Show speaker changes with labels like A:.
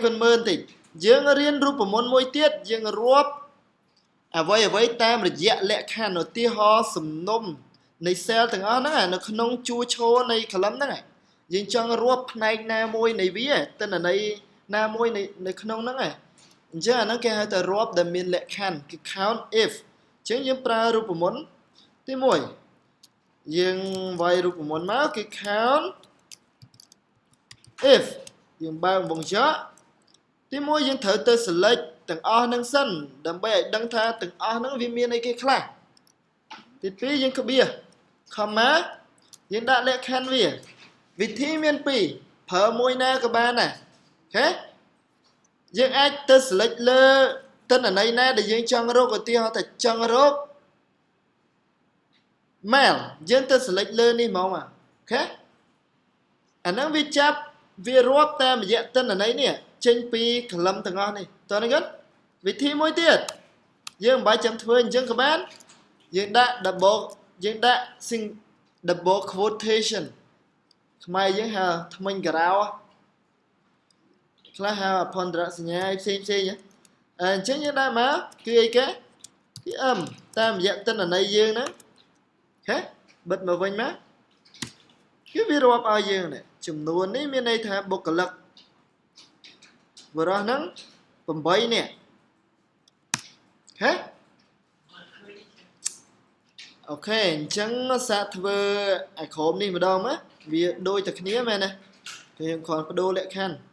A: phần mơn thì dương riêng rụp môn môi tiết dương rộp vậy tam là dạ lẹ khăn ở tia ho sầm nômในเซลล์ទាំងអស់ហ្នឹងនៅក្នុងជួរឈរនៃ column ហ្នឹងយើងចង់រាប់ផ្នែកណាមួយនៃវាទិន្នន័យណាមួយនៅក្នុងហ្នឹងអញ្ចឹងអាហ្នឹងគេហៅថារាប់ដែលមានលក្ខខណ្ឌគឺ count if អញ្ចឹងយើងប្រើរូបមន្តទី1យើងវាយរូបមន្តមកគឺ count if យើងបើកវងចកទី1យើងត្រូវទៅ select ទាំងអស់ហ្នឹងសិនដើម្បីឲ្យដឹងថាទាំងអស់ហ្នឹងវាមានអីគេខ្លះទី2យើងក្បៀស Khmer យើងដាក់លក្ខខណ្ឌវាវិធីមាន2ប្រើមួយណាក៏បានដែរអូខេយើងអាចទៅ select លើទិន្នន័យណាដែលយើងចង់រកឧទាហរណ៍ថាចង់រក mail យើងទៅ select លើនេះហ្មងអូខេអាហ្នឹងវាចាប់វារាប់តាមរយៈទិន្នន័យនេះចេញពី column ទាំងអស់នេះតើនេះគាត់វិធីមួយទៀតយើងមិនបាច់ចាំធ្វើអញ្ចឹងក៏បានយើងដាក់ double quotation ខ្មែរយើងហៅថ្មិញការ៉ោខ្លះហៅអភន្តរសញ្ញាផ្សេងអញ្ចឹងយើងដាក់មកគឺអីគេគឺតាមរយៈទិន្នន័យយើងណាអូខេបិទមកវិញមកគឺវារាប់ឲ្យយើងនេះចំនួននេះមានន័យថាបុគ្គលិកបរិះហ្នឹង8នាក់ហេអូខេអញ្ចឹងសាកធ្វើអាក្រុមនេះម្ដងមកវាដូចតែគ្នាមែនទេគឺយើងគ្រាន់បដូរលក្ខខណ្ឌ